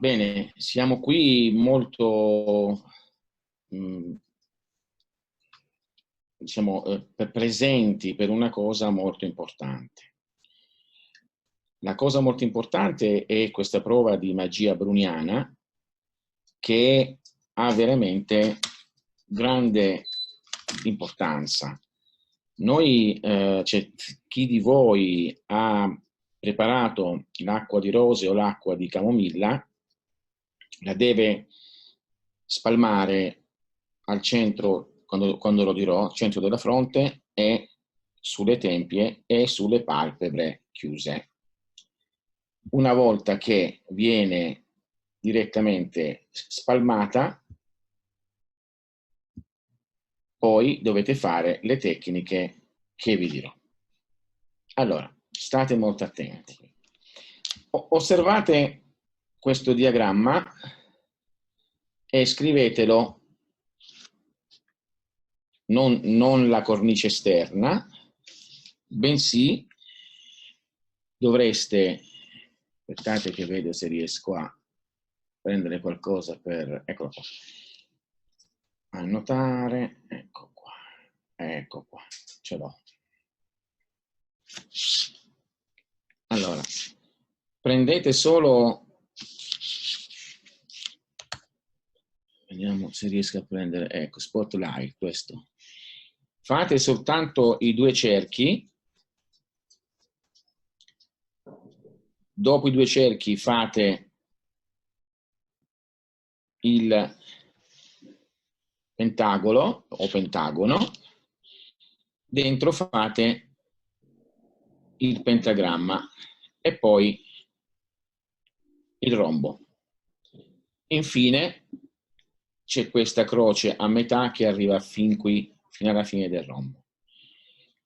Bene, siamo qui molto, diciamo, presenti per una cosa molto importante. La cosa molto importante è questa prova di magia bruniana che ha veramente grande importanza. Noi, chi di voi ha preparato l'acqua di rose o l'acqua di camomilla la deve spalmare al centro, quando lo dirò, al centro della fronte e sulle tempie e sulle palpebre chiuse. Una volta che viene direttamente spalmata, poi dovete fare le tecniche che vi dirò. Allora, state molto attenti. Osservate questo diagramma e scrivetelo, non la cornice esterna, bensì dovreste, aspettate che vedo se riesco a prendere qualcosa per, eccolo qua, annotare, ecco qua, ce l'ho. Allora, prendete solo, vediamo se riesco a prendere, ecco, spotlight, questo. Fate soltanto i due cerchi, dopo i due cerchi fate il pentagono o pentagono, dentro fate il pentagramma e poi il rombo. Infine c'è questa croce a metà che arriva fin qui, fino alla fine del rombo.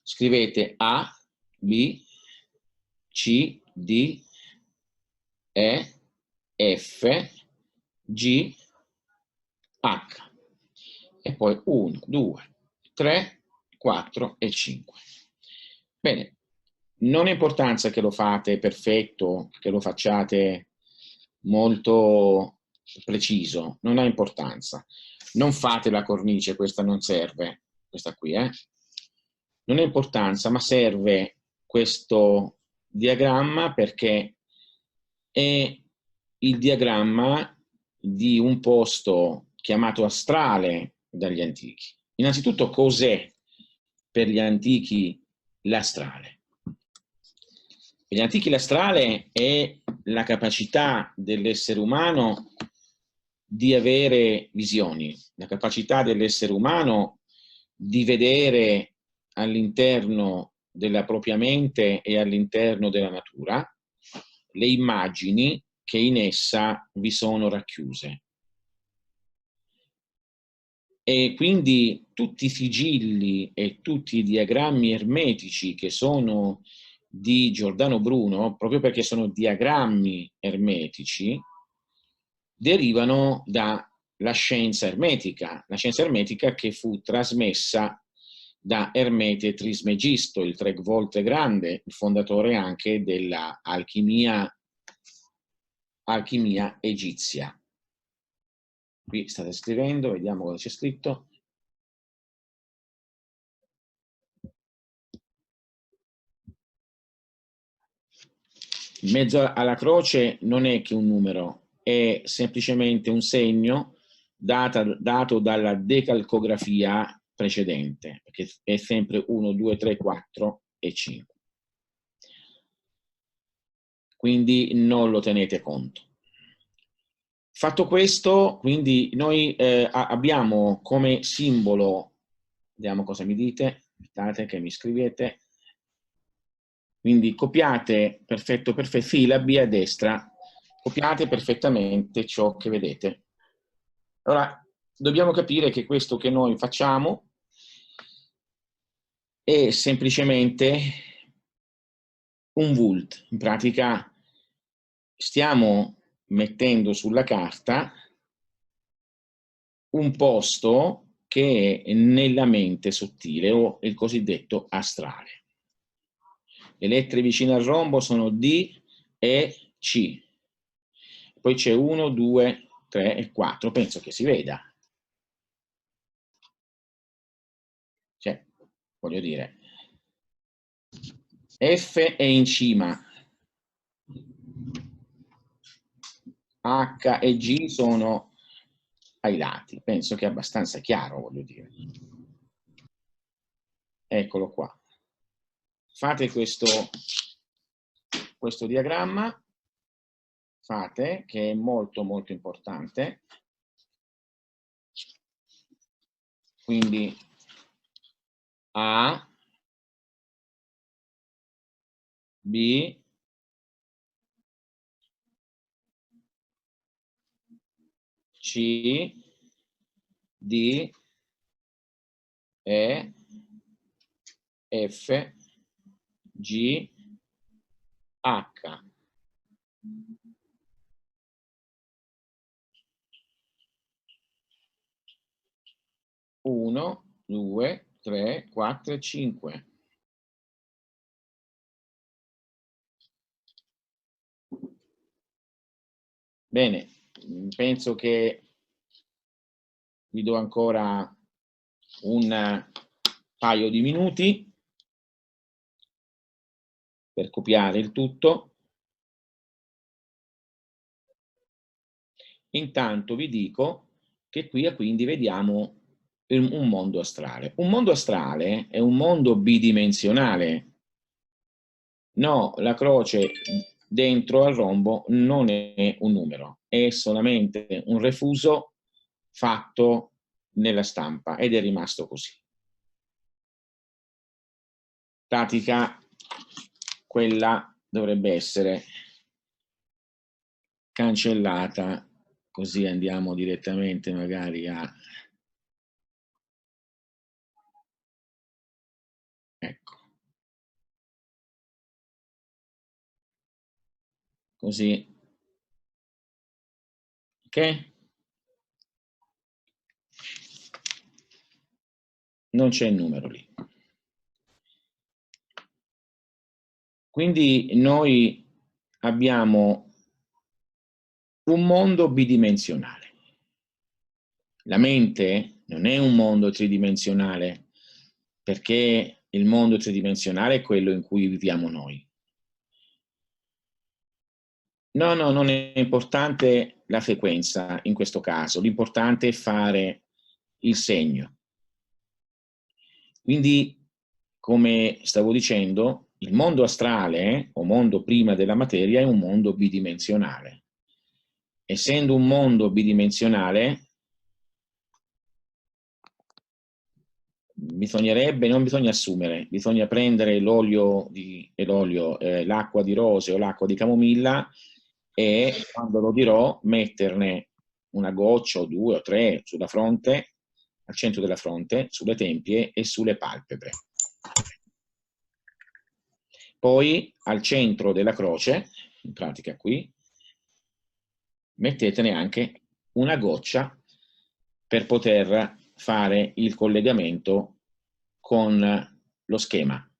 Scrivete A, B, C, D, E, F, G, H. E poi 1, 2, 3, 4 e 5. Bene, non ha importanza che lo fate perfetto, che lo facciate molto preciso, non ha importanza. Non fate la cornice, questa non serve, questa qui, non ha importanza, ma serve questo diagramma perché è il diagramma di un posto chiamato astrale dagli antichi. Innanzitutto, cos'è per gli antichi l'astrale? Per gli antichi l'astrale è la capacità dell'essere umano di avere visioni, la capacità dell'essere umano di vedere all'interno della propria mente e all'interno della natura le immagini che in essa vi sono racchiuse. E quindi tutti i sigilli e tutti i diagrammi ermetici che sono di Giordano Bruno, proprio perché sono diagrammi ermetici, derivano dalla scienza ermetica che fu trasmessa da Ermete Trismegisto, il 3 volte grande, il fondatore anche della alchimia egizia. Qui state scrivendo, vediamo cosa c'è scritto. In mezzo alla croce non è che un numero, è semplicemente un segno dato dalla decalcografia precedente, perché è sempre 1, 2, 3, 4 e 5. Quindi non lo tenete conto. Fatto questo, quindi noi abbiamo come simbolo, vediamo cosa mi dite, aspettate che mi scrivete, quindi copiate, perfetto, sillabi a destra, copiate perfettamente ciò che vedete. Allora, dobbiamo capire che questo che noi facciamo è semplicemente un vult. In pratica stiamo mettendo sulla carta un posto che è nella mente sottile o il cosiddetto astrale. Le lettere vicine al rombo sono D e C. poi c'è 1, 2, 3 e 4, penso che si veda. Cioè, voglio dire, F è in cima, H e G sono ai lati, penso che è abbastanza chiaro, voglio dire. Eccolo qua. Fate questo diagramma, fate, che è molto molto importante. Quindi A, B, C, D, E, F, G, H. Uno, 2, 3, 4 e 5. Bene, penso che vi do ancora un paio di minuti per copiare il tutto. Intanto vi dico che qui quindi vediamo un mondo astrale. Un mondo astrale è un mondo bidimensionale. No, la croce dentro al rombo non è un numero, è solamente un refuso fatto nella stampa ed è rimasto così. In pratica, quella dovrebbe essere cancellata, così andiamo direttamente magari a... Ecco. Così. Ok? Non c'è il numero lì. Quindi noi abbiamo un mondo bidimensionale. La mente non è un mondo tridimensionale, perché il mondo tridimensionale è quello in cui viviamo noi. No, no, non è importante la frequenza in questo caso, l'importante è fare il segno. Quindi, come stavo dicendo, il mondo astrale, o mondo prima della materia, è un mondo bidimensionale. Essendo un mondo bidimensionale, non bisogna assumere, bisogna prendere l'acqua di rose o l'acqua di camomilla e, quando lo dirò, metterne una goccia o due o tre sulla fronte, al centro della fronte, sulle tempie e sulle palpebre. Poi al centro della croce, in pratica qui, mettetene anche una goccia per poter fare il collegamento con lo schema.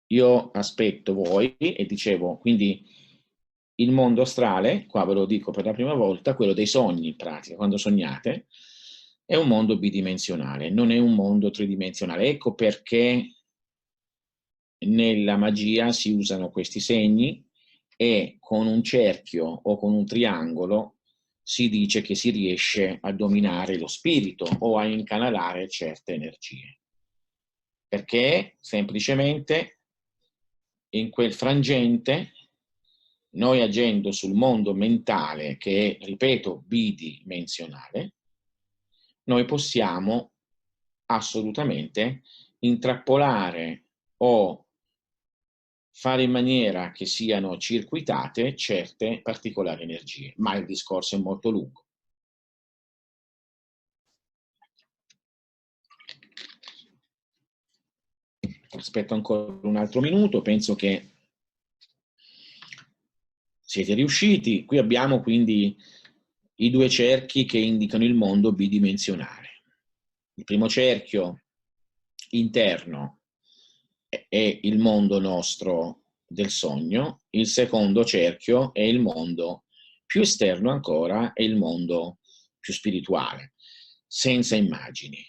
Io aspetto voi e dicevo, quindi il mondo astrale, qua ve lo dico per la prima volta, quello dei sogni in pratica, quando sognate, è un mondo bidimensionale, non è un mondo tridimensionale. Ecco perché nella magia si usano questi segni e con un cerchio o con un triangolo si dice che si riesce a dominare lo spirito o a incanalare certe energie. Perché semplicemente in quel frangente, noi agendo sul mondo mentale, che è, ripeto, bidimensionale, noi possiamo assolutamente intrappolare o fare in maniera che siano circuitate certe particolari energie, ma il discorso è molto lungo. Aspetto ancora un altro minuto, penso che siete riusciti. Qui abbiamo quindi i due cerchi che indicano il mondo bidimensionale. Il primo cerchio interno è il mondo nostro del sogno, il secondo cerchio è il mondo più esterno ancora, è il mondo più spirituale, senza immagini.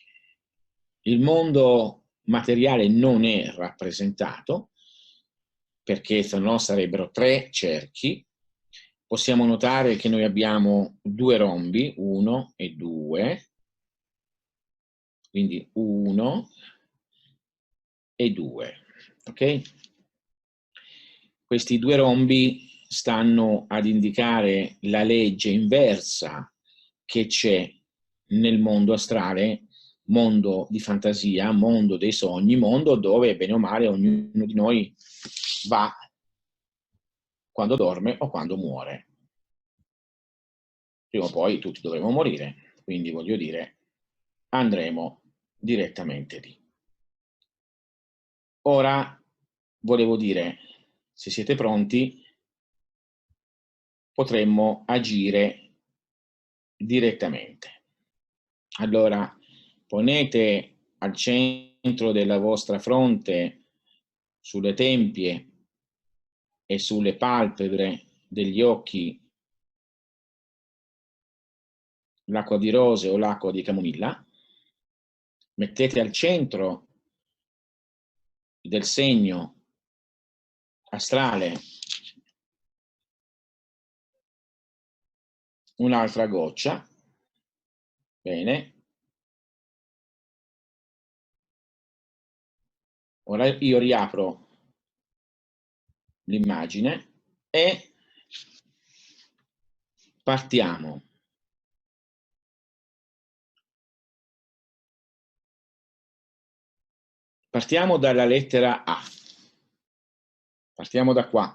Il mondo materiale non è rappresentato, perché se no sarebbero 3 cerchi. Possiamo notare che noi abbiamo 2 rombi, 1 e 2, quindi 1 e 2, ok? Questi 2 rombi stanno ad indicare la legge inversa che c'è nel mondo astrale, mondo di fantasia, mondo dei sogni, mondo dove bene o male ognuno di noi va quando dorme o quando muore. Prima o poi tutti dovremo morire, quindi voglio dire, andremo direttamente lì. Ora volevo dire, se siete pronti, potremmo agire direttamente. Allora, ponete al centro della vostra fronte, sulle tempie e sulle palpebre degli occhi, l'acqua di rose o l'acqua di camomilla. Mettete al centro del segno astrale un'altra goccia. Bene. Ora io riapro l'immagine e partiamo. Partiamo dalla lettera A. Partiamo da qua.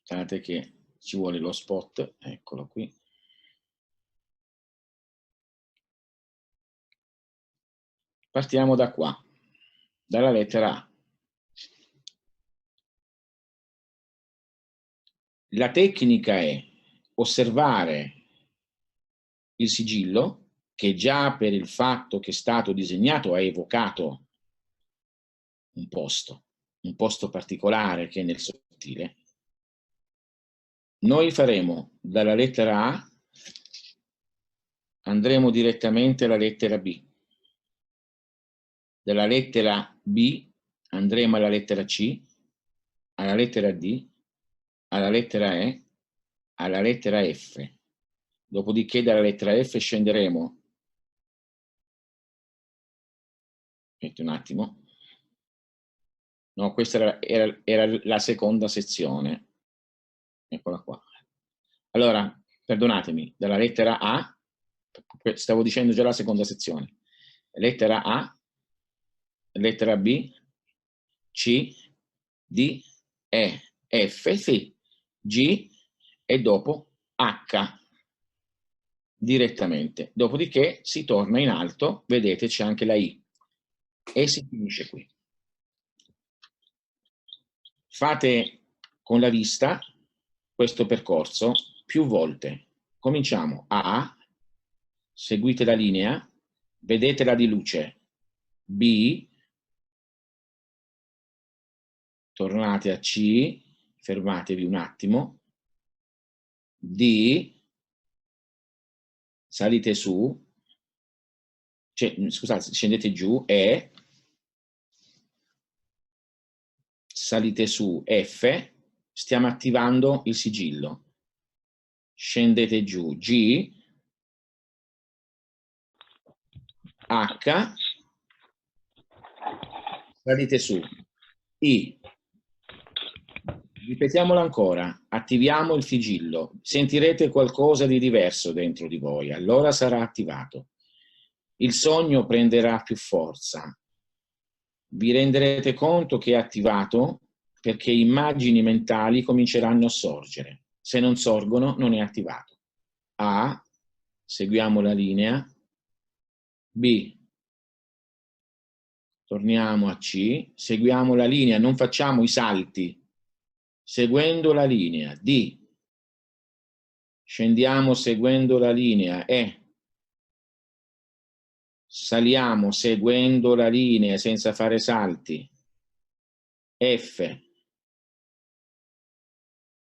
Guardate che ci vuole lo spot, eccolo qui. Partiamo da qua, dalla lettera A. La tecnica è osservare il sigillo, che già per il fatto che è stato disegnato ha evocato un posto particolare che è nel sottile. Noi faremo dalla lettera A, andremo direttamente alla lettera B. Dalla lettera B andremo alla lettera C, alla lettera D, alla lettera E, alla lettera F. Dopodiché dalla lettera F scenderemo. Aspetta un attimo. No, questa era la seconda sezione. Eccola qua. Allora, perdonatemi, dalla lettera A, stavo dicendo già la seconda sezione. Lettera A, lettera B, C, D, E, F, sì, G e dopo H direttamente. Dopodiché si torna in alto, vedete c'è anche la I e si finisce qui. Fate con la vista questo percorso più volte. Cominciamo A, seguite la linea, vedete di luce, B, tornate a C, fermatevi un attimo, D, salite su, cioè, scusate, scendete giù, E, salite su, F, stiamo attivando il sigillo, scendete giù, G, H, salite su, I, ripetiamolo ancora, attiviamo il sigillo, sentirete qualcosa di diverso dentro di voi, allora sarà attivato. Il sogno prenderà più forza, vi renderete conto che è attivato perché immagini mentali cominceranno a sorgere, se non sorgono non è attivato. A, seguiamo la linea, B, torniamo a C, seguiamo la linea, non facciamo i salti, seguendo la linea, D, scendiamo seguendo la linea, E, Saliamo seguendo la linea senza fare salti. F.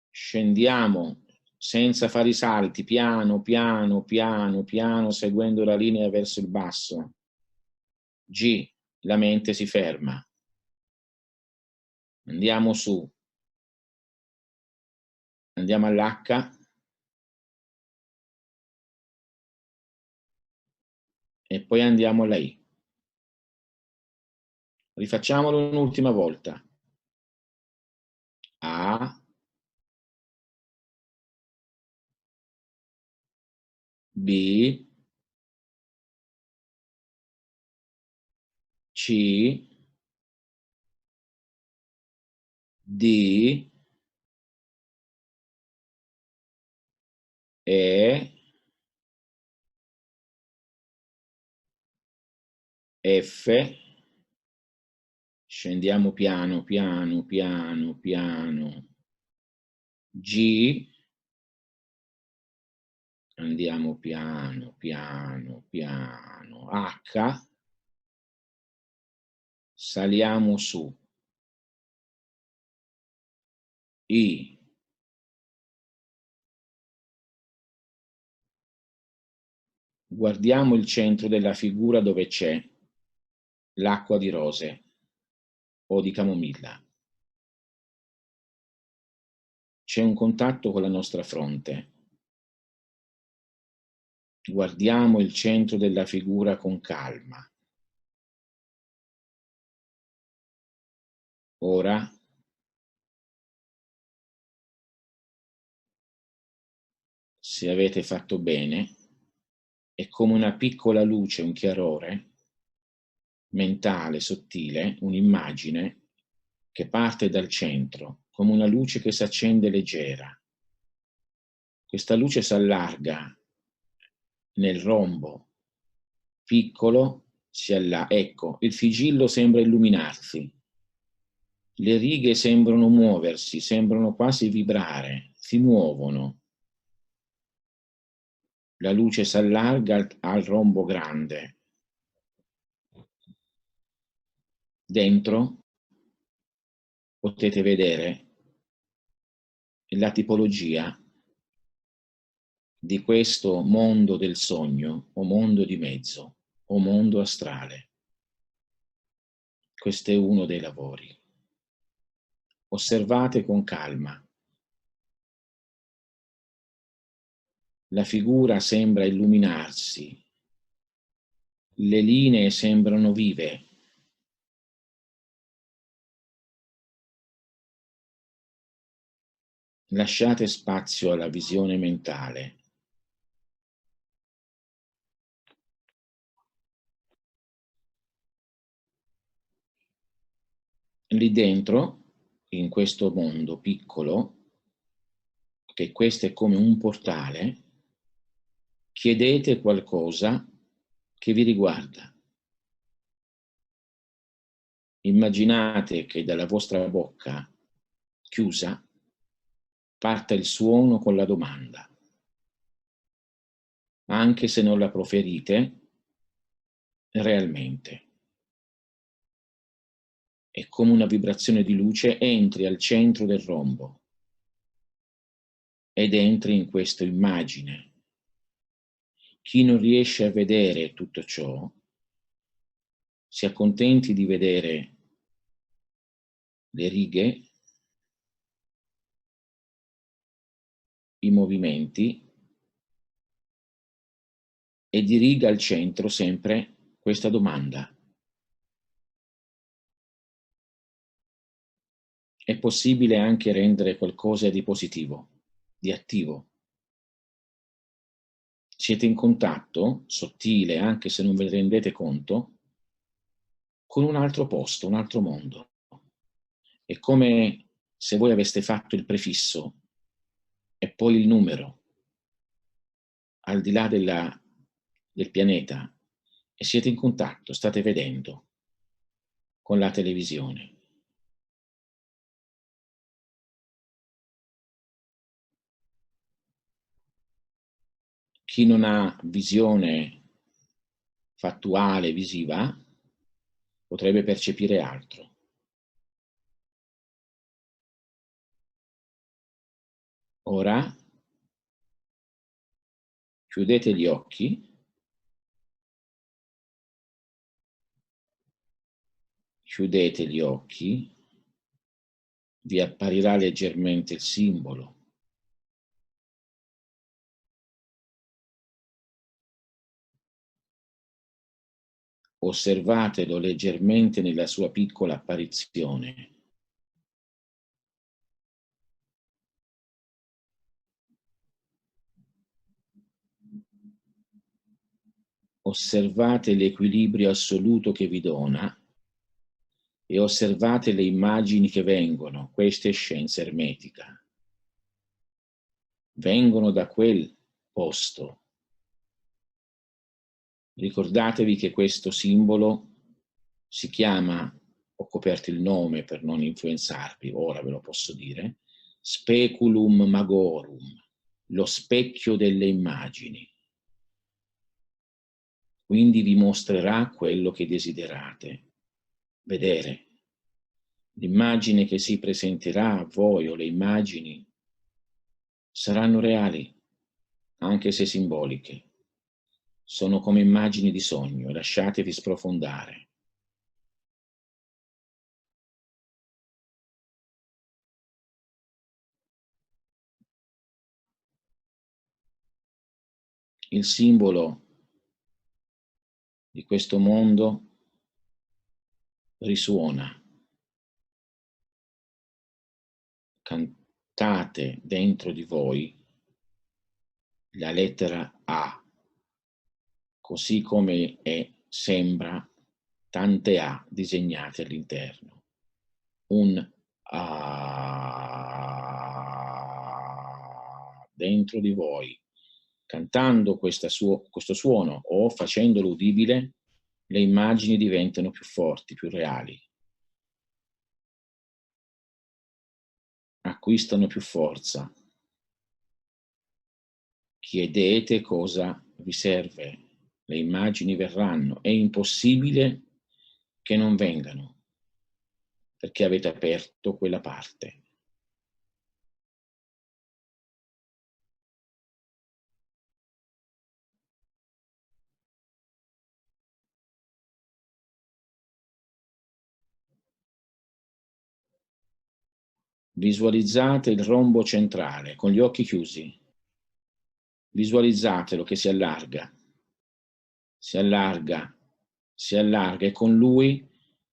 Scendiamo senza fare i salti, piano, piano, piano, piano, seguendo la linea verso il basso. G. La mente si ferma. Andiamo su. Andiamo all'H. E poi andiamo alla I. Rifacciamolo un'ultima volta. A, B, C, D, E, F. Scendiamo piano, piano, piano, piano. G. Andiamo piano, piano, piano. H. Saliamo su. I. Guardiamo il centro della figura dove c'è l'acqua di rose o di camomilla. C'è un contatto con la nostra fronte. Guardiamo il centro della figura con calma. Ora se avete fatto bene, è come una piccola luce, un chiarore mentale, sottile, un'immagine che parte dal centro, come una luce che si accende leggera. Questa luce si allarga nel rombo piccolo, ecco, il sigillo sembra illuminarsi, le righe sembrano muoversi, sembrano quasi vibrare, si muovono. La luce si allarga al rombo grande. Dentro potete vedere la tipologia di questo mondo del sogno, o mondo di mezzo, o mondo astrale. Questo è uno dei lavori. Osservate con calma. La figura sembra illuminarsi, le linee sembrano vive. Lasciate spazio alla visione mentale. Lì dentro, in questo mondo piccolo, che questo è come un portale, chiedete qualcosa che vi riguarda. Immaginate che dalla vostra bocca chiusa parta il suono con la domanda. Anche se non la proferite realmente. È come una vibrazione di luce, entri al centro del rombo ed entri in questa immagine. Chi non riesce a vedere tutto ciò, si accontenti di vedere le righe, i movimenti, e diriga al centro sempre questa domanda. È possibile anche rendere qualcosa di positivo, di attivo. Siete in contatto, sottile, anche se non ve ne rendete conto, con un altro posto, un altro mondo. È come se voi aveste fatto il prefisso e poi il numero, al di là del pianeta, e siete in contatto, state vedendo con la televisione. Chi non ha visione fattuale, visiva, potrebbe percepire altro. Ora chiudete gli occhi, vi apparirà leggermente il simbolo. Osservatelo leggermente nella sua piccola apparizione. Osservate l'equilibrio assoluto che vi dona e osservate le immagini che vengono. Questa è scienza ermetica. Vengono da quel posto. Ricordatevi che questo simbolo si chiama, ho coperto il nome per non influenzarvi, ora ve lo posso dire, speculum magorum, lo specchio delle immagini. Quindi vi mostrerà quello che desiderate vedere. L'immagine che si presenterà a voi o le immagini saranno reali, anche se simboliche. Sono come immagini di sogno, lasciatevi sprofondare. Il simbolo di questo mondo risuona. Cantate dentro di voi la lettera A, così come sembra tante A disegnate all'interno. Un A dentro di voi. Cantando questo suono o facendolo udibile, le immagini diventano più forti, più reali. Acquistano più forza. Chiedete cosa vi serve. Le immagini verranno. È impossibile che non vengano, perché avete aperto quella parte. Visualizzate il rombo centrale con gli occhi chiusi. Visualizzatelo che si allarga, e con lui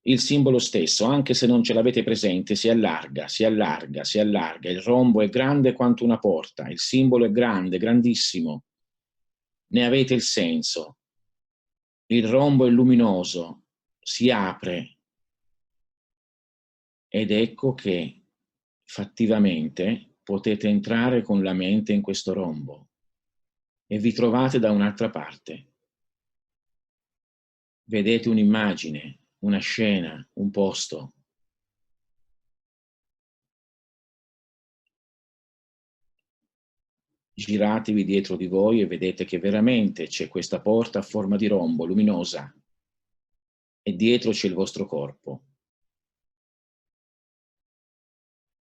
il simbolo stesso, anche se non ce l'avete presente, si allarga. Il rombo è grande quanto una porta, il simbolo è grande, grandissimo. Ne avete il senso. Il rombo è luminoso, si apre ed ecco che fattivamente potete entrare con la mente in questo rombo e vi trovate da un'altra parte. Vedete un'immagine, una scena, un posto. Giratevi dietro di voi e vedete che veramente c'è questa porta a forma di rombo, luminosa, e dietro c'è il vostro corpo.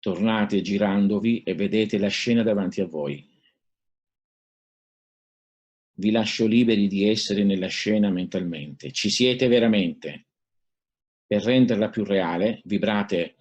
Tornate girandovi e vedete la scena davanti a voi. Vi lascio liberi di essere nella scena mentalmente. Ci siete veramente. Per renderla più reale, vibrate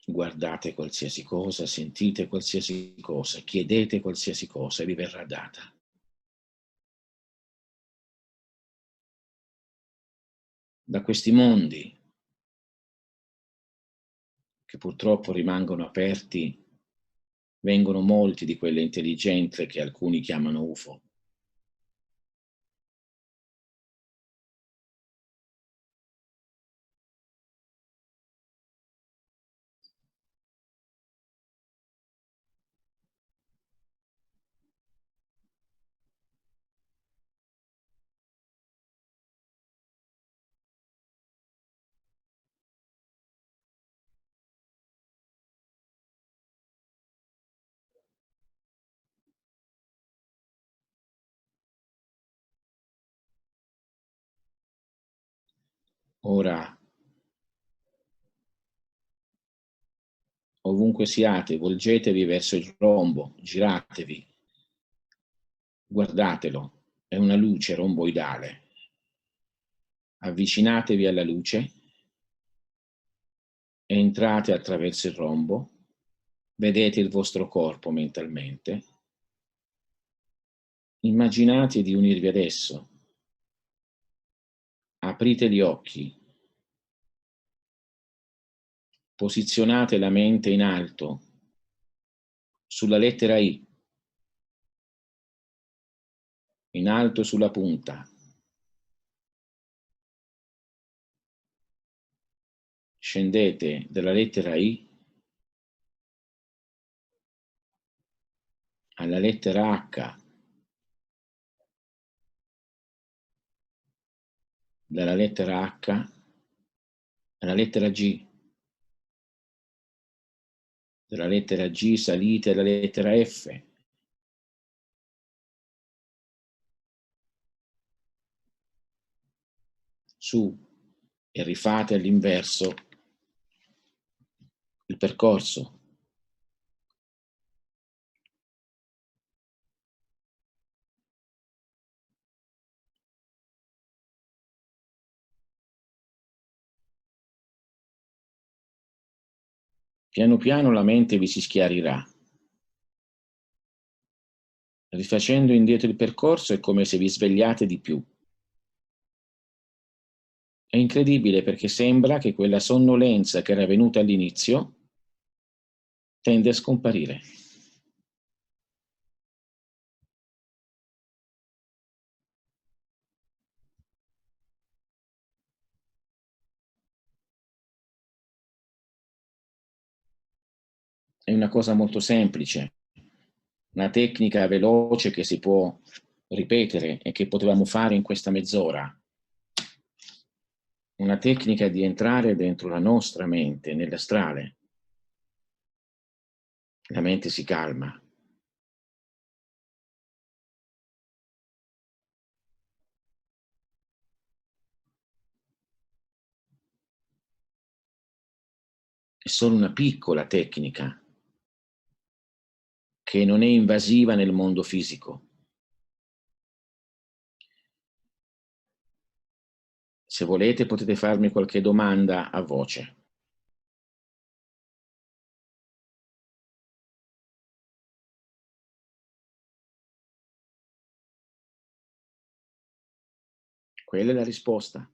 guardate qualsiasi cosa, sentite qualsiasi cosa, chiedete qualsiasi cosa e vi verrà data. Da questi mondi che purtroppo rimangono aperti, vengono molti di quelle intelligenze che alcuni chiamano UFO. Ora, ovunque siate, volgetevi verso il rombo, giratevi, guardatelo, è una luce romboidale. Avvicinatevi alla luce, entrate attraverso il rombo, vedete il vostro corpo mentalmente, immaginate di unirvi adesso, aprite gli occhi, posizionate la mente in alto, sulla lettera I, in alto sulla punta. Scendete dalla lettera I alla lettera H, dalla lettera H alla lettera G, dalla lettera G salite alla lettera F, su, e rifate all'inverso il percorso. Piano piano la mente vi si schiarirà. Rifacendo indietro il percorso è come se vi svegliate di più. È incredibile perché sembra che quella sonnolenza che era venuta all'inizio tende a scomparire. È una cosa molto semplice, una tecnica veloce che si può ripetere e che potevamo fare in questa mezz'ora. Una tecnica di entrare dentro la nostra mente, nell'astrale. La mente si calma. È solo una piccola tecnica che non è invasiva nel mondo fisico. Se volete potete farmi qualche domanda a voce. Quella è la risposta.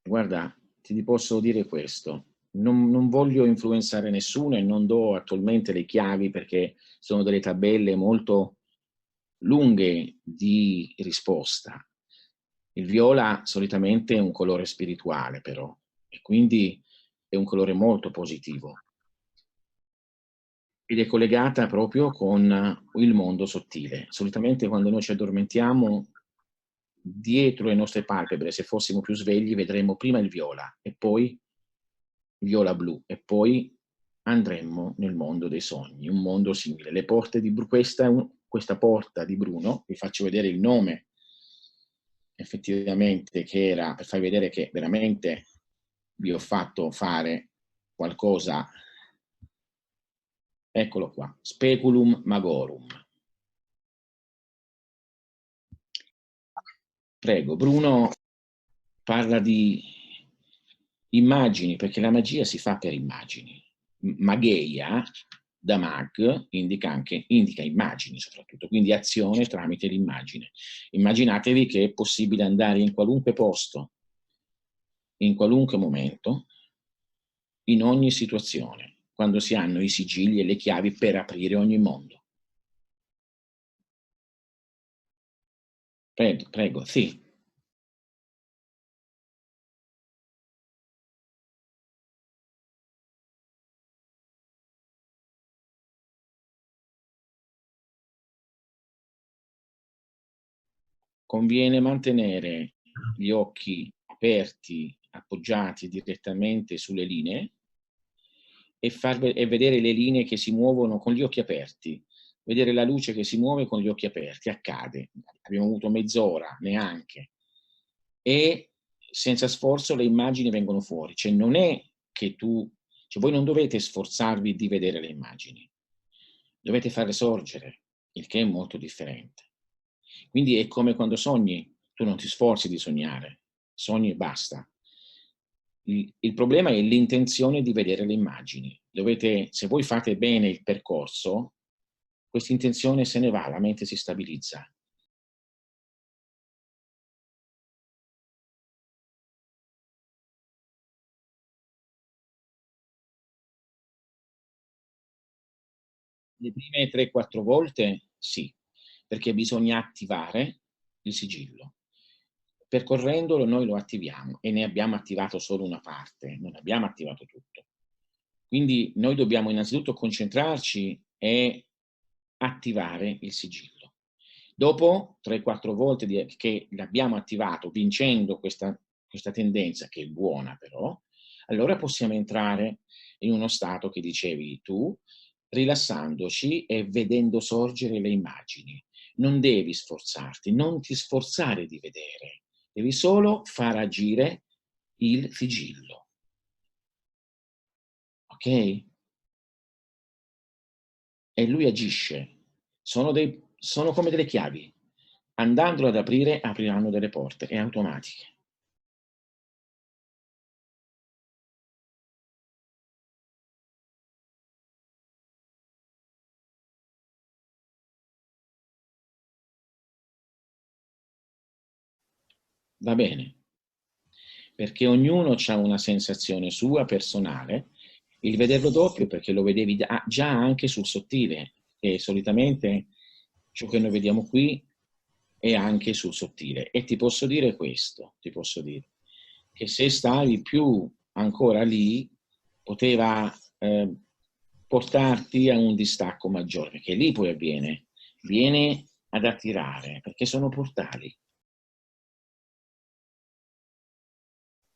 Guarda, ti posso dire questo. Non voglio influenzare nessuno e non do attualmente le chiavi perché sono delle tabelle molto lunghe di risposta. Il viola solitamente è un colore spirituale però, e quindi è un colore molto positivo. Ed è collegata proprio con il mondo sottile. Solitamente quando noi ci addormentiamo, dietro le nostre palpebre, se fossimo più svegli, vedremo prima il viola e poi viola-blu e poi andremmo nel mondo dei sogni, un mondo simile. Le porte di questa porta di Bruno, vi faccio vedere il nome effettivamente, che era per farvi vedere che veramente vi ho fatto fare qualcosa. Eccolo qua, Speculum Magorum. Prego, Bruno parla di immagini, perché la magia si fa per immagini. Mageia, da mag, indica immagini soprattutto, quindi azione tramite l'immagine. Immaginatevi che è possibile andare in qualunque posto, in qualunque momento, in ogni situazione, quando si hanno i sigilli e le chiavi per aprire ogni mondo. Prego, prego, sì. Conviene mantenere gli occhi aperti, appoggiati direttamente sulle linee e vedere le linee che si muovono con gli occhi aperti, vedere la luce che si muove con gli occhi aperti, accade. Abbiamo avuto mezz'ora, neanche. E senza sforzo le immagini vengono fuori. Cioè non è che voi non dovete sforzarvi di vedere le immagini, dovete farle sorgere, il che è molto differente. Quindi è come quando sogni, tu non ti sforzi di sognare, sogni e basta. Il problema è l'intenzione di vedere le immagini. Se voi fate bene il percorso, questa intenzione se ne va, la mente si stabilizza. Le prime 3-4 volte sì, perché bisogna attivare il sigillo. Percorrendolo noi lo attiviamo e ne abbiamo attivato solo una parte, non abbiamo attivato tutto. Quindi noi dobbiamo innanzitutto concentrarci e attivare il sigillo. Dopo 3-4 volte che l'abbiamo attivato, vincendo questa tendenza, che è buona però, allora possiamo entrare in uno stato che dicevi tu, rilassandoci e vedendo sorgere le immagini. Non devi sforzarti, non ti sforzare di vedere, devi solo far agire il sigillo. Ok? E lui agisce. Sono come delle chiavi. Andandolo ad aprire, apriranno delle porte, è automatiche. Va bene, perché ognuno ha una sensazione sua personale, il vederlo doppio perché lo vedevi già anche sul sottile, e solitamente ciò che noi vediamo qui è anche sul sottile. E ti posso dire questo, ti posso dire, che se stavi più ancora lì, poteva portarti a un distacco maggiore, perché lì poi viene ad attirare, perché sono portali.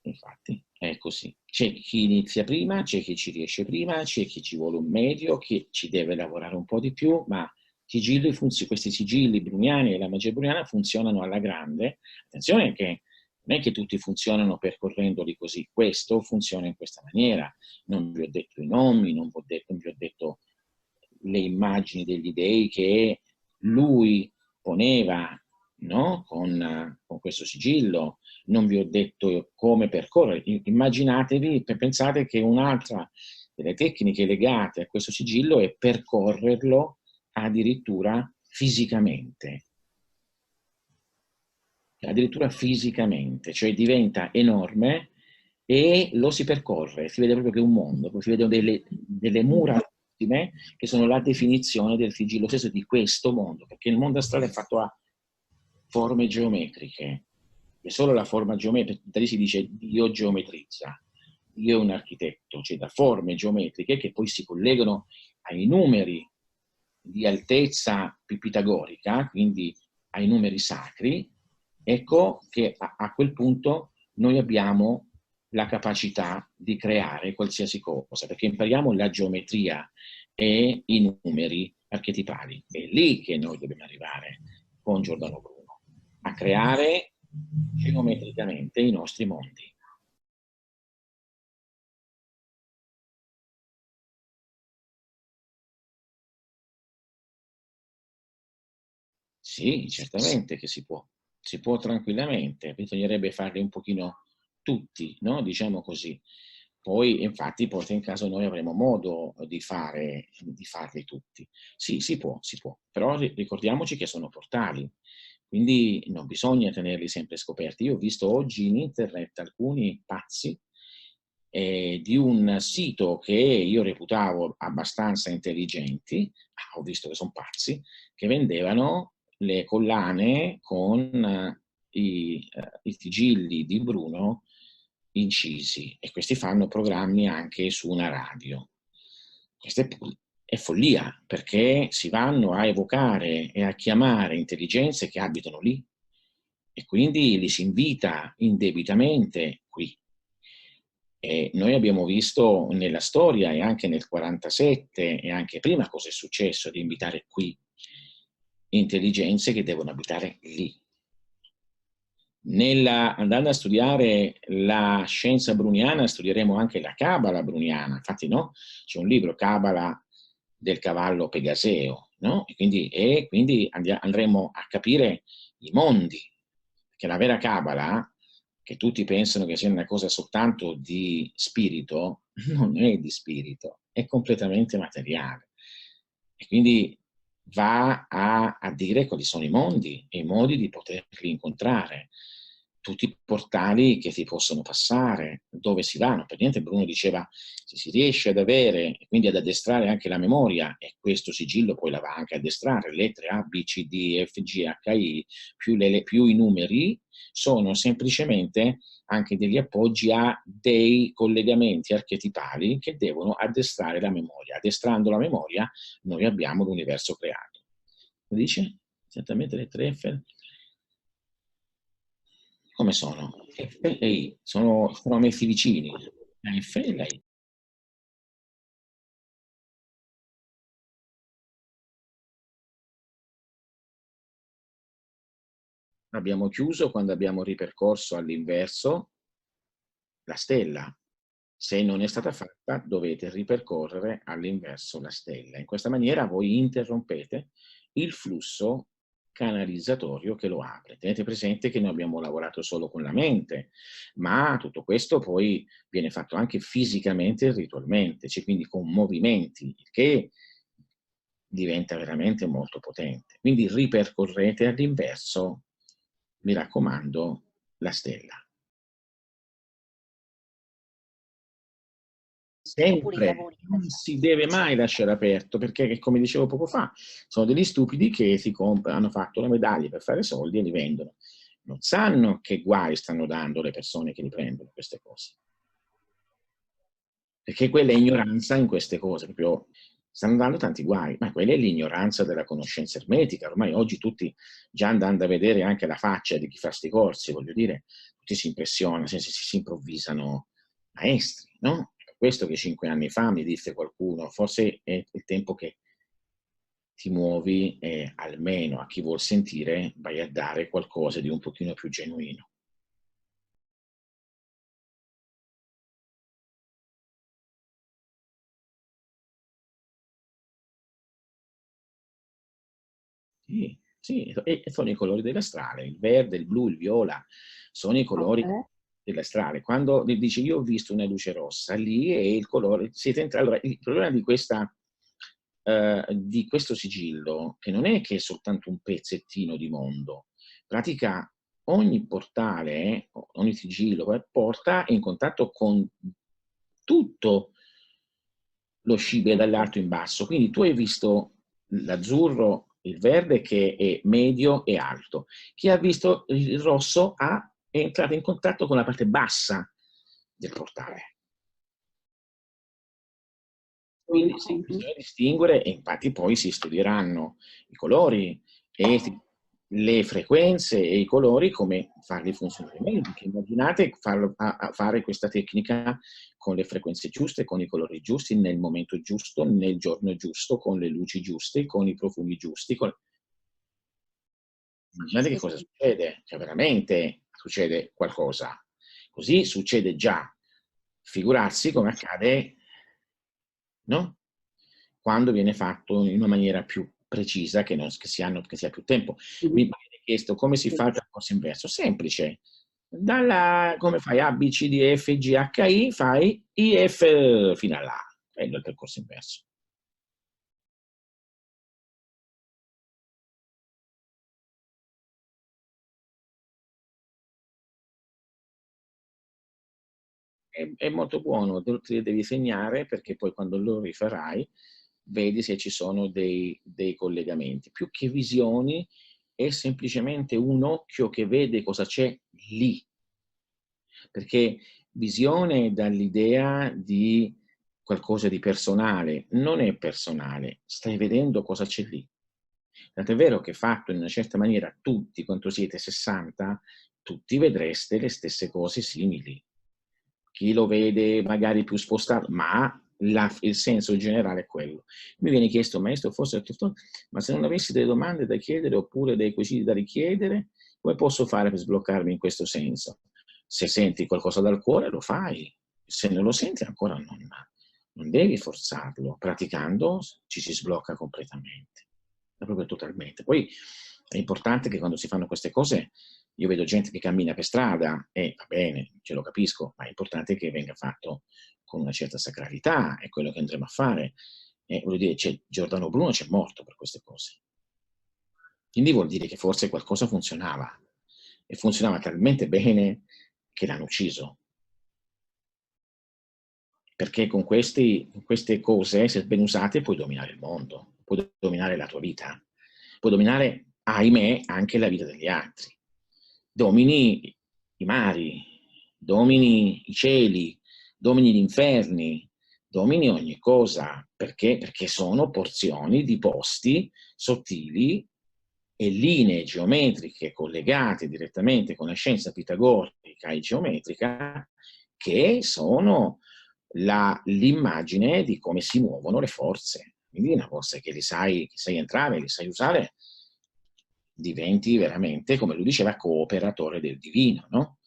Infatti, è così. C'è chi inizia prima, c'è chi ci riesce prima, c'è chi ci vuole un medio, chi ci deve lavorare un po' di più, ma questi sigilli bruniani e la magia bruniana funzionano alla grande. Attenzione che non è che tutti funzionano percorrendoli così, questo funziona in questa maniera. Non vi ho detto i nomi, non vi ho detto le immagini degli dei che lui poneva, no? Con questo sigillo. Non vi ho detto come percorrere. Immaginatevi, pensate che un'altra delle tecniche legate a questo sigillo è percorrerlo addirittura fisicamente. Cioè diventa enorme e lo si percorre, si vede proprio che è un mondo, si vedono delle mura che sono la definizione del sigillo stesso di questo mondo, perché il mondo astrale è fatto a forme geometriche, e solo la forma geometrica, da lì si dice Dio geometrizza, Dio è un architetto, cioè da forme geometriche che poi si collegano ai numeri di altezza pitagorica, quindi ai numeri sacri. Ecco che a quel punto noi abbiamo la capacità di creare qualsiasi cosa, perché impariamo la geometria e i numeri archetipali. È lì che noi dobbiamo arrivare con Giordano Bruno, a creare geometricamente i nostri mondi. Sì, certamente che si può tranquillamente, bisognerebbe farli un pochino tutti, no? Diciamo così. Poi, infatti, poi in caso noi avremo modo di farli tutti. Sì, si può, però ricordiamoci che sono portali, quindi non bisogna tenerli sempre scoperti. Io ho visto oggi in internet alcuni pazzi di un sito che io reputavo abbastanza intelligenti, ho visto che sono pazzi, che vendevano le collane con i sigilli di Bruno incisi, e questi fanno programmi anche su una radio. Questa è follia, perché si vanno a evocare e a chiamare intelligenze che abitano lì, e quindi li si invita indebitamente qui. E noi abbiamo visto nella storia, e anche nel 47 e anche prima, cosa è successo di invitare qui intelligenze che devono abitare lì. Andando a studiare la scienza bruniana, studieremo anche la cabala bruniana. Infatti, no? C'è un libro, Cabala del cavallo Pegaseo, no? E quindi andremo a capire i mondi, perché la vera cabala, che tutti pensano che sia una cosa soltanto di spirito, non è di spirito, è completamente materiale. E quindi va a dire quali sono i mondi e i modi di poterli incontrare, tutti i portali che si possono passare, dove si vanno. Per niente Bruno diceva, se si riesce ad avere, e quindi ad addestrare anche la memoria, e questo sigillo poi la va anche ad addestrare, lettere A, B, C, D, F, G, H, I, più i numeri, sono semplicemente anche degli appoggi a dei collegamenti archetipali che devono addestrare la memoria. Addestrando la memoria noi abbiamo l'universo creato. Lo dice? Esattamente le tre F? Come sono? F e I. Sono messi vicini. La F e la I. Abbiamo chiuso quando abbiamo ripercorso all'inverso la stella. Se non è stata fatta, dovete ripercorrere all'inverso la stella. In questa maniera voi interrompete il flusso canalizzatorio che lo apre. Tenete presente che noi abbiamo lavorato solo con la mente, ma tutto questo poi viene fatto anche fisicamente e ritualmente, cioè quindi con movimenti, che diventa veramente molto potente. Quindi ripercorrete all'inverso, mi raccomando, la stella. Oppure i Sempre, lavori che non facciamo. si deve mai lasciare aperto, perché come dicevo poco fa, sono degli stupidi che hanno fatto le medaglie per fare soldi e li vendono. Non sanno che guai stanno dando le persone che li prendono queste cose. Perché quella è ignoranza in queste cose, proprio stanno dando tanti guai, ma quella è l'ignoranza della conoscenza ermetica. Ormai oggi tutti, già andando a vedere anche la faccia di chi fa sti corsi, voglio dire, tutti si impressionano, si improvvisano maestri, no? È per questo che 5 anni fa mi disse qualcuno, forse è il tempo che ti muovi e almeno a chi vuol sentire vai a dare qualcosa di un pochino più genuino. Sì, sì, e sono i colori dell'astrale, il verde, il blu, il viola, sono i colori Ok. dell'astrale. Quando dici io ho visto una luce rossa, lì è il colore, siete entrati. Allora, il problema di questo sigillo, che non è che è soltanto un pezzettino di mondo, in pratica ogni portale, ogni sigillo porta in contatto con tutto lo scibile dall'alto in basso. Quindi tu hai visto l'azzurro, il verde che è medio e alto. Chi ha visto il rosso è entrato in contatto con la parte bassa del portale. Quindi sì, bisogna distinguere, e infatti poi si studieranno i colori e le frequenze e i colori, come farli funzionare meglio. Perché immaginate fare questa tecnica con le frequenze giuste, con i colori giusti, nel momento giusto, nel giorno giusto, con le luci giuste, con i profumi giusti. Immaginate che cosa succede, cioè veramente succede qualcosa. Così succede già. Figurarsi come accade, no? Quando viene fatto in una maniera più precisa, che sia più tempo. Mi viene chiesto come si fa il percorso inverso. Semplice. Come fai A, B, C, D, F, G, H, I, fai I, F fino all'A. Quello è il percorso inverso. È molto buono, te li devi segnare perché poi quando lo rifarai vedi se ci sono dei collegamenti. Più che visioni è semplicemente un occhio che vede cosa c'è lì. Perché visione dà l'idea di qualcosa di personale, non è personale, stai vedendo cosa c'è lì. Tant'è vero che fatto in una certa maniera tutti, quanto siete 60, tutti vedreste le stesse cose simili. Chi lo vede magari più spostato, ma il senso generale è quello. Mi viene chiesto, maestro, forse, ma se non avessi delle domande da chiedere oppure dei quesiti da richiedere, Come posso fare per sbloccarmi in questo senso? Se senti qualcosa dal cuore, lo fai. Se non lo senti, ancora non devi forzarlo. Praticando ci si sblocca completamente, proprio totalmente. Poi è importante che quando si fanno queste cose, io vedo gente che cammina per strada e va bene, ce lo capisco, ma è importante che venga fatto con una certa sacralità, è quello che andremo a fare. Voglio dire, Giordano Bruno c'è morto per queste cose. Quindi vuol dire che forse qualcosa funzionava, e funzionava talmente bene che l'hanno ucciso. Perché con queste cose, se ben usate, puoi dominare il mondo, puoi dominare la tua vita, puoi dominare, ahimè, anche la vita degli altri. Domini i mari, domini i cieli, domini gli inferni, domini ogni cosa. Perché? Perché sono porzioni di posti sottili e linee geometriche collegate direttamente con la scienza pitagorica e geometrica, che sono l'immagine di come si muovono le forze. Quindi una volta che li sai entrare, li sai usare, diventi veramente, come lui diceva, cooperatore del divino, no?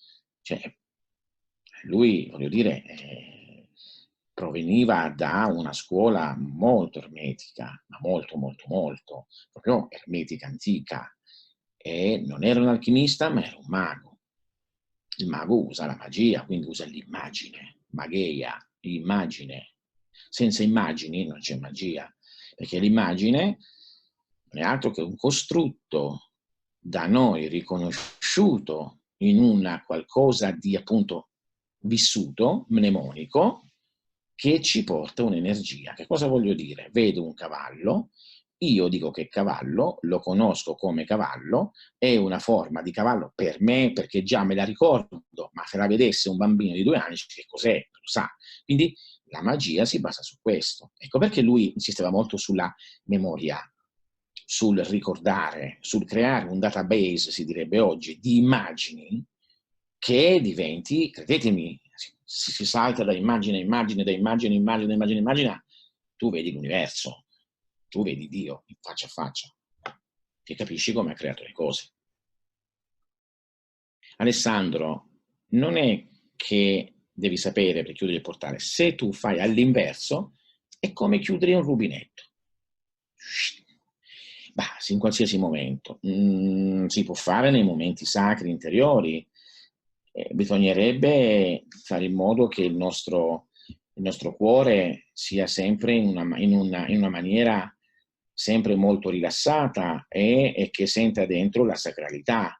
Cioè, lui, voglio dire, proveniva da una scuola molto ermetica, ma molto, molto, molto, proprio ermetica antica, e non era un alchimista, ma era un mago. Il mago usa la magia, quindi usa l'immagine, mageia, immagine. Senza immagini non c'è magia, perché l'immagine non è altro che un costrutto da noi riconosciuto in una qualcosa di appunto vissuto, mnemonico, che ci porta un'energia. Che cosa voglio dire? Vedo un cavallo, io dico che cavallo, lo conosco come cavallo, è una forma di cavallo per me, perché già me la ricordo, ma se la vedesse un bambino di 2 anni, che cos'è? Lo sa. Quindi la magia si basa su questo. Ecco perché lui insisteva molto sulla memoria, sul ricordare, sul creare un database, si direbbe oggi, di immagini che diventi, credetemi, si salta da immagine a immagine, da immagine a immagine, da immagine a immagine, tu vedi l'universo, tu vedi Dio in faccia a faccia, che capisci come ha creato le cose. Alessandro, non è che devi sapere per chiudere il portale, se tu fai all'inverso è come chiudere un rubinetto. Bah, in qualsiasi momento. Si può fare nei momenti sacri interiori. Bisognerebbe fare in modo che il nostro cuore sia sempre in una maniera sempre molto rilassata e che senta dentro la sacralità.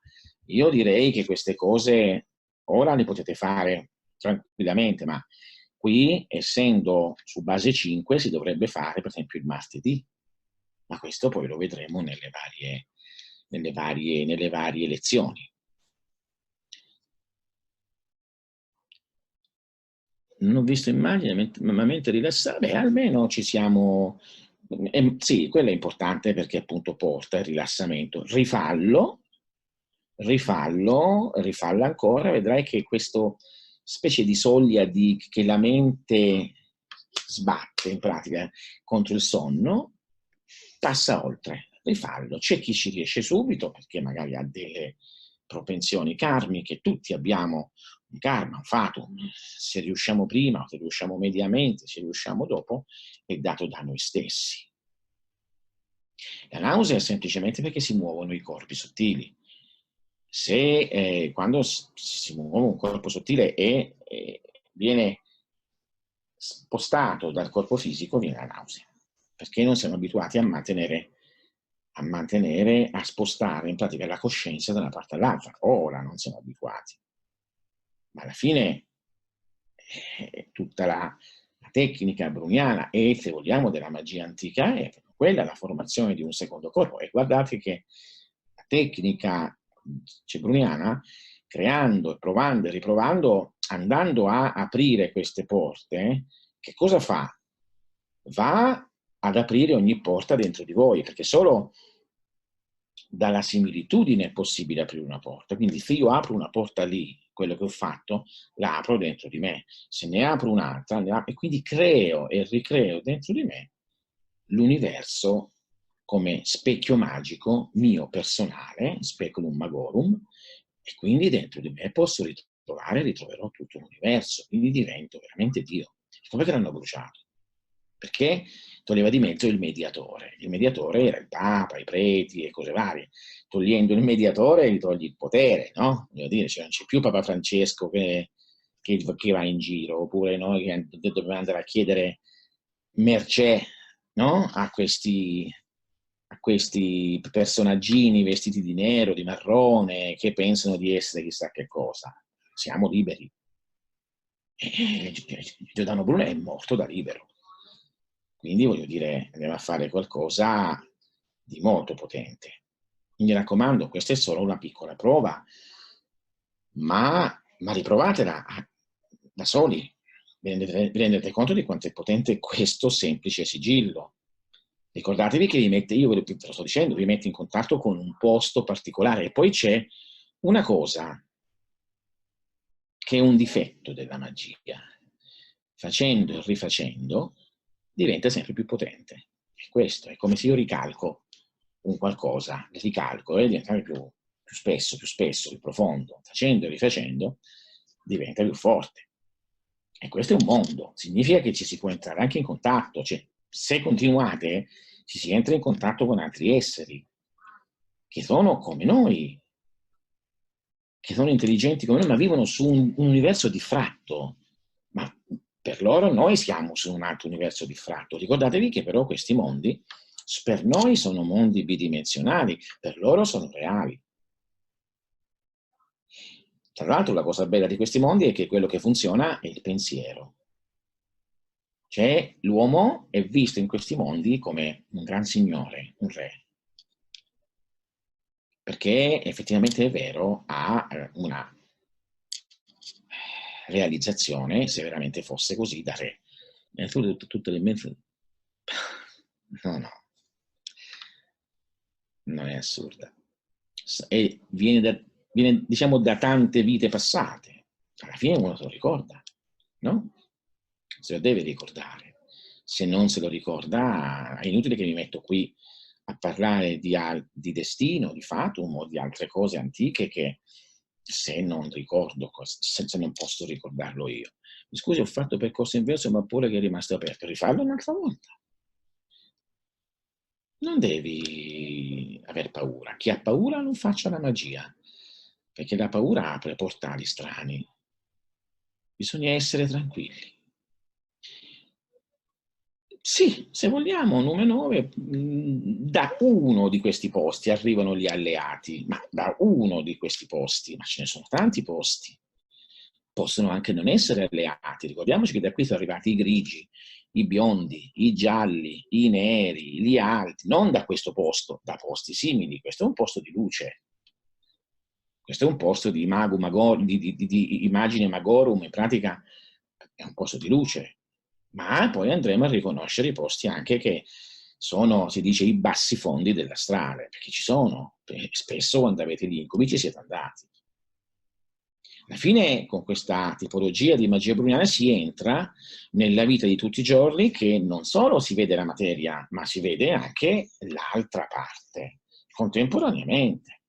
Io direi che queste cose ora le potete fare tranquillamente, ma qui, essendo su base 5, si dovrebbe fare per esempio il martedì, ma questo poi lo vedremo nelle varie lezioni. Non ho visto immagini, ma mentre rilassare, beh, almeno ci siamo. Sì, quello è importante perché appunto porta il rilassamento. Rifallo ancora, vedrai che questa specie di soglia che la mente sbatte in pratica contro il sonno, passa oltre, rifallo. C'è chi ci riesce subito perché magari ha delle propensioni karmiche, tutti abbiamo un karma, un fatum, se riusciamo prima, se riusciamo mediamente, se riusciamo dopo, è dato da noi stessi. La nausea è semplicemente perché si muovono i corpi sottili. Se quando si muove un corpo sottile e viene spostato dal corpo fisico, viene la nausea, perché non siamo abituati a spostare in pratica la coscienza da una parte all'altra. Ora non siamo abituati. Ma alla fine tutta la tecnica bruniana e, se vogliamo, della magia antica è quella, la formazione di un secondo corpo. E guardate che la tecnica bruniana, creando e provando e riprovando, andando a aprire queste porte, che cosa fa? Va ad aprire ogni porta dentro di voi, perché solo dalla similitudine è possibile aprire una porta. Quindi se io apro una porta lì, quello che ho fatto, la apro dentro di me. Se ne apro un'altra, e quindi creo e ricreo dentro di me l'universo come specchio magico mio personale, speculum magorum, e quindi dentro di me posso ritroverò tutto l'universo, quindi divento veramente Dio. Come che l'hanno bruciato? Perché toglieva di mezzo il mediatore. Il mediatore era il Papa, i preti e cose varie. Togliendo il mediatore gli togli il potere, no? Voglio dire, cioè non c'è più Papa Francesco che va in giro, oppure noi che dobbiamo andare a chiedere mercè, no? A questi personaggini vestiti di nero, di marrone, che pensano di essere chissà che cosa. Siamo liberi. E Giordano Bruno è morto da libero. Quindi voglio dire, andiamo a fare qualcosa di molto potente. Mi raccomando, questa è solo una piccola prova, ma riprovatela da soli. Vi rendete conto di quanto è potente questo semplice sigillo. Ricordatevi che io ve lo sto dicendo, vi mette in contatto con un posto particolare. E poi c'è una cosa che è un difetto della magia. Facendo e rifacendo diventa sempre più potente. E questo è come se io ricalco un qualcosa, ricalco e diventa più spesso, più profondo. Facendo e rifacendo diventa più forte. E questo è un mondo. Significa che ci si può entrare anche in contatto. Cioè, se continuate, ci si entra in contatto con altri esseri che sono come noi, che sono intelligenti come noi, ma vivono su un universo diffratto. Ma per loro noi siamo su un altro universo diffratto. Ricordatevi che però questi mondi per noi sono mondi bidimensionali, per loro sono reali. Tra l'altro la cosa bella di questi mondi è che quello che funziona è il pensiero. Cioè l'uomo è visto in questi mondi come un gran signore, un re. Perché effettivamente è vero, ha una realizzazione, se veramente fosse così, da re. Tutte le mezze... No, non è assurda. E viene diciamo da tante vite passate. Alla fine uno se lo ricorda, no? Se lo deve ricordare. Se non se lo ricorda, è inutile che mi metto qui a parlare di destino, di fatum o di altre cose antiche che se non ricordo, se non posso ricordarlo io. Mi scusi, ho fatto percorso inverso, ma pure che è rimasto aperto. Rifarlo un'altra volta. Non devi aver paura. Chi ha paura non faccia la magia, perché la paura apre portali strani. Bisogna essere tranquilli. Sì, se vogliamo, numero 9, da uno di questi posti arrivano gli alleati, ma da uno di questi posti, ma ce ne sono tanti posti. Possono anche non essere alleati. Ricordiamoci che da qui sono arrivati i grigi, i biondi, i gialli, i neri, gli alti, non da questo posto, da posti simili. Questo è un posto di luce. Questo è un posto di immagine magorum, in pratica è un posto di luce. Ma poi andremo a riconoscere i posti anche che sono, si dice, i bassi fondi dell'astrale, perché ci sono. Spesso quando avete gli incubi ci siete andati. Alla fine, con questa tipologia di magia bruniana si entra nella vita di tutti i giorni, che non solo si vede la materia, ma si vede anche l'altra parte, contemporaneamente.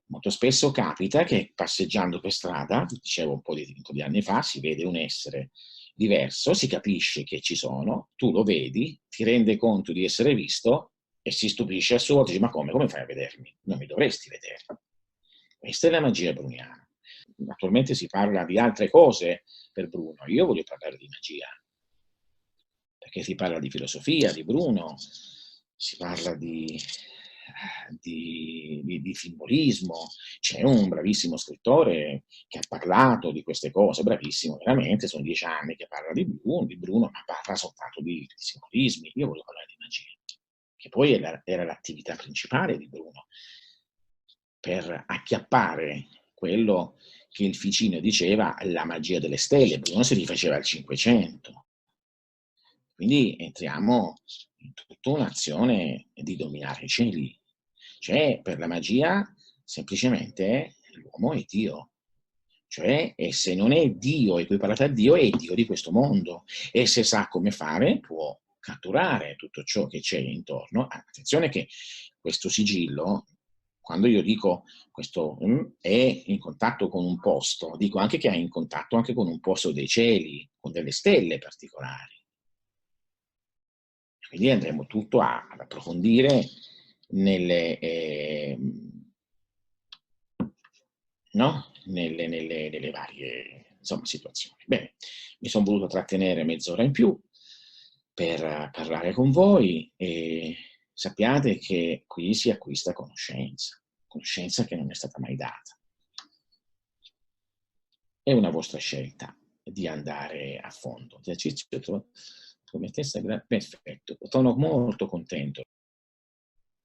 Molto spesso capita che passeggiando per strada, dicevo un po' di anni fa, si vede un essere diverso, si capisce che ci sono, tu lo vedi, ti rende conto di essere visto e si stupisce a sua volta, dice: ma come fai a vedermi? Non mi dovresti vedere. Questa è la magia bruniana. Attualmente si parla di altre cose per Bruno, io voglio parlare di magia, perché si parla di filosofia, di Bruno, si parla di simbolismo. C'è un bravissimo scrittore che ha parlato di queste cose, bravissimo, veramente, sono 10 anni che parla di Bruno, ma parla soltanto di simbolismi. Io voglio parlare di magia, che poi era l'attività principale di Bruno, per acchiappare quello che il Ficino diceva la magia delle stelle. Bruno si rifaceva al 500. Quindi entriamo in tutta un'azione di dominare i cieli. Cioè, per la magia, semplicemente, l'uomo è Dio. Cioè, e se non è Dio equiparato a Dio, è Dio di questo mondo. E se sa come fare, può catturare tutto ciò che c'è intorno. Attenzione che questo sigillo, quando io dico questo è in contatto con un posto, dico anche che è in contatto anche con un posto dei cieli, con delle stelle particolari. Quindi andremo tutto ad approfondire nelle, no? nelle varie situazioni. Bene, mi sono voluto trattenere mezz'ora in più per parlare con voi e sappiate che qui si acquista conoscenza, conoscenza che non è stata mai data. È una vostra scelta di andare a fondo. L'esercizio come stessa, perfetto, sono molto contento.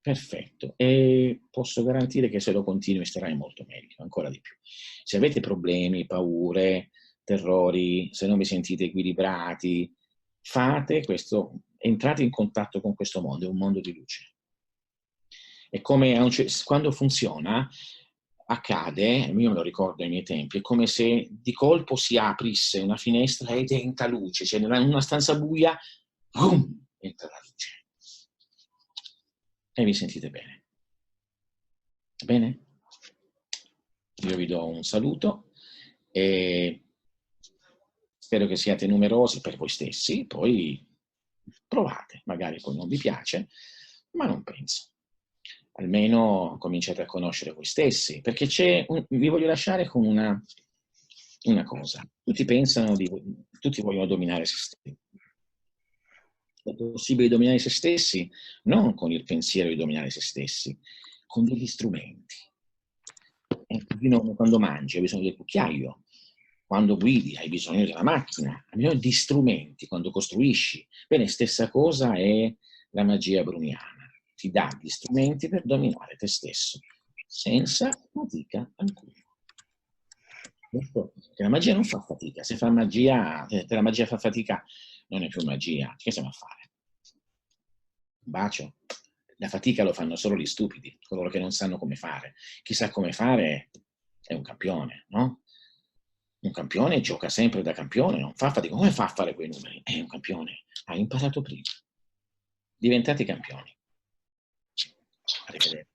Perfetto, e posso garantire che se lo continui starai molto meglio, ancora di più. Se avete problemi, paure, terrori, se non vi sentite equilibrati, fate questo, entrate in contatto con questo mondo, è un mondo di luce. È come quando funziona, accade, io me lo ricordo ai miei tempi, è come se di colpo si aprisse una finestra ed entra luce, cioè in una stanza buia, boom, entra la luce. E vi sentite bene. Va bene? Io vi do un saluto e spero che siate numerosi per voi stessi, poi provate, magari poi non vi piace, ma non penso. Almeno cominciate a conoscere voi stessi, perché vi voglio lasciare con una cosa. Tutti vogliono dominare se stessi. È possibile dominare se stessi non con il pensiero di dominare se stessi, con degli strumenti. Quando mangi hai bisogno del cucchiaio, quando guidi hai bisogno della macchina, hai bisogno di strumenti quando costruisci. Bene, stessa cosa è la magia bruniana. Ti dà gli strumenti per dominare te stesso, senza fatica alcuna. Che la magia non fa fatica. Se la magia fa fatica, non è più magia. Che stiamo a fare? Un bacio? La fatica lo fanno solo gli stupidi, coloro che non sanno come fare. Chi sa come fare è un campione, no? Un campione gioca sempre da campione, non fa fatica. Come fa a fare quei numeri? È un campione. Ha imparato prima. Diventate campioni. Arrivederci.